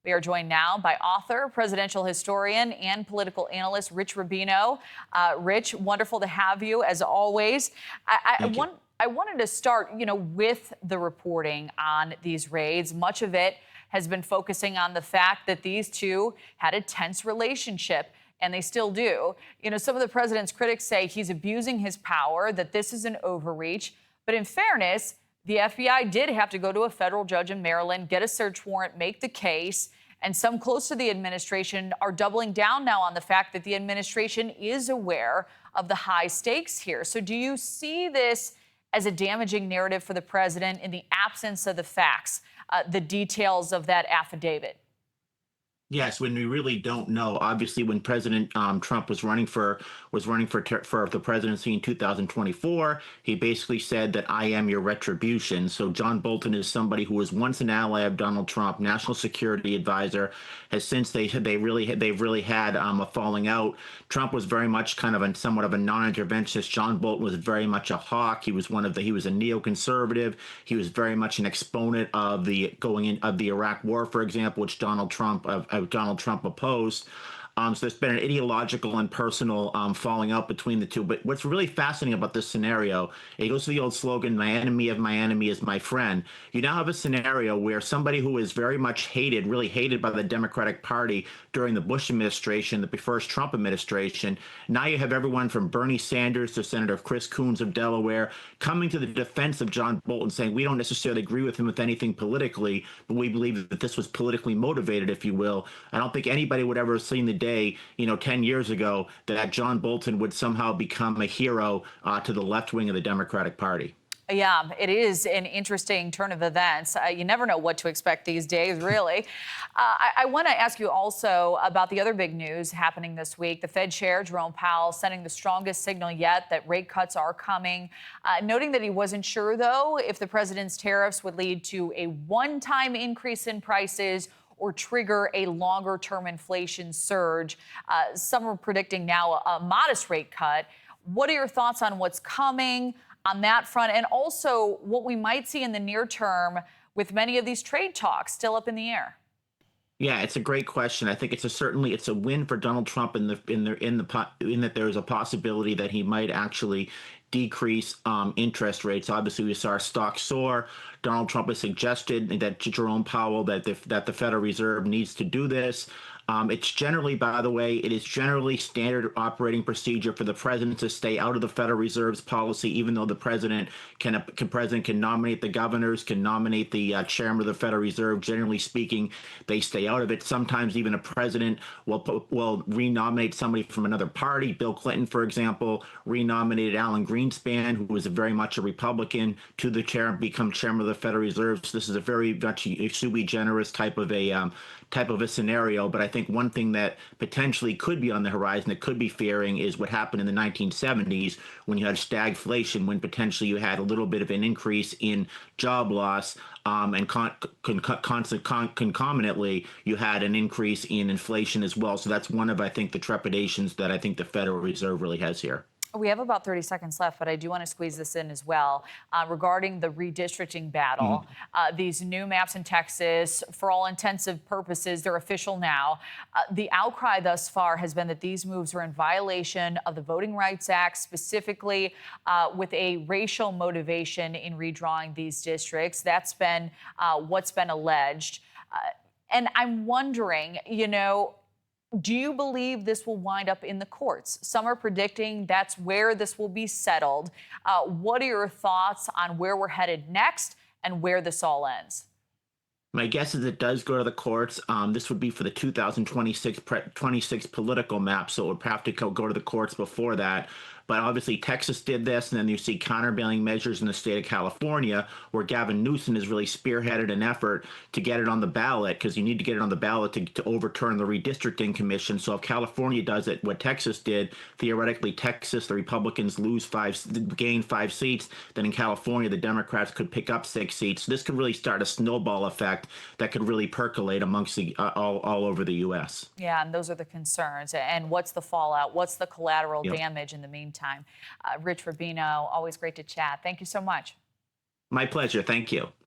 We are joined now by author, presidential historian, and political analyst Rich Rubino. Rich, wonderful to have you as always. Thank you. I wanted to start, with the reporting on these raids. Much of it has been focusing on the fact that these two had a tense relationship, and they still do. Some of the president's critics say he's abusing his power, that this is an overreach. But in fairness, the FBI did have to go to a federal judge in Maryland, get a search warrant, make the case. And some close to the administration are doubling down now on the fact that the administration is aware of the high stakes here. So do you see this as a damaging narrative for the president in the absence of the facts, the details of that affidavit? Yes, when we really don't know. Obviously, when President Trump was running for the presidency in 2024, he basically said that I am your retribution. So John Bolton is somebody who was once an ally of Donald Trump, national security advisor. Has since they've really had a falling out. Trump was very much kind of somewhat of a non-interventionist. John Bolton was very much a hawk. He was he was a neoconservative. He was very much an exponent of the Iraq War, for example, which Donald Trump opposed. So there's been an ideological and personal falling out between the two. But what's really fascinating about this scenario, it goes to the old slogan, my enemy of my enemy is my friend. You now have a scenario where somebody who is very much hated, really hated by the Democratic Party during the Bush administration, the first Trump administration, now you have everyone from Bernie Sanders to Senator Chris Coons of Delaware coming to the defense of John Bolton, saying we don't necessarily agree with him with anything politically, but we believe that this was politically motivated, if you will. I don't think anybody would ever have seen the day, 10 years ago, that John Bolton would somehow become a hero to the left wing of the Democratic Party. Yeah, it is an interesting turn of events. You never know what to expect these days, really. I want to ask you also about the other big news happening this week. The Fed Chair, Jerome Powell, sending the strongest signal yet that rate cuts are coming, noting that he wasn't sure, though, if the president's tariffs would lead to a one-time increase in prices or trigger a longer-term inflation surge. Some are predicting now a modest rate cut. What are your thoughts on what's coming on that front, and also what we might see in the near term with many of these trade talks still up in the air? Yeah, it's a great question. I think it's a win for Donald Trump in that there is a possibility that he might actually decrease interest rates. Obviously, we saw our stock soar. Donald Trump has suggested that to Jerome Powell that the Federal Reserve needs to do this. It's generally, by the way, it is generally standard operating procedure for the president to stay out of the Federal Reserve's policy, even though the president can nominate the governors, can nominate the chairman of the Federal Reserve. Generally speaking, they stay out of it. Sometimes even a president will renominate somebody from another party. Bill Clinton, for example, renominated Alan Greenspan, who was very much a Republican, to the chair and become chairman of the Federal Reserve. So this is a very much a sui generis type of a scenario. But I think one thing that potentially could be on the horizon that could be fearing is what happened in the 1970s when you had stagflation, when potentially you had a little bit of an increase in job loss, and concomitantly you had an increase in inflation as well. So that's one of, I think, the trepidations that I think the Federal Reserve really has here. We have about 30 seconds left, but I do want to squeeze this in as well. Regarding the redistricting battle, these new maps in Texas, for all intensive purposes, they're official now. The outcry thus far has been that these moves are in violation of the Voting Rights Act, specifically with a racial motivation in redrawing these districts. That's been what's been alleged. And I'm wondering, do you believe this will wind up in the courts? Some are predicting that's where this will be settled. What are your thoughts on where we're headed next and where this all ends? My guess is it does go to the courts. This would be for the 2026 political map, so it would have to go to the courts before that. But obviously, Texas did this, and then you see countervailing measures in the state of California, where Gavin Newsom has really spearheaded an effort to get it on the ballot, because you need to get it on the ballot to overturn the redistricting commission. So if California does it, what Texas did, theoretically, Texas, the Republicans gain 5 seats. Then in California, the Democrats could pick up 6 seats. So this could really start a snowball effect that could really percolate amongst all over the U.S. Yeah, and those are the concerns. And what's the fallout? What's the collateral damage in the meantime? Rich Rubino, always great to chat. Thank you so much. My pleasure. Thank you.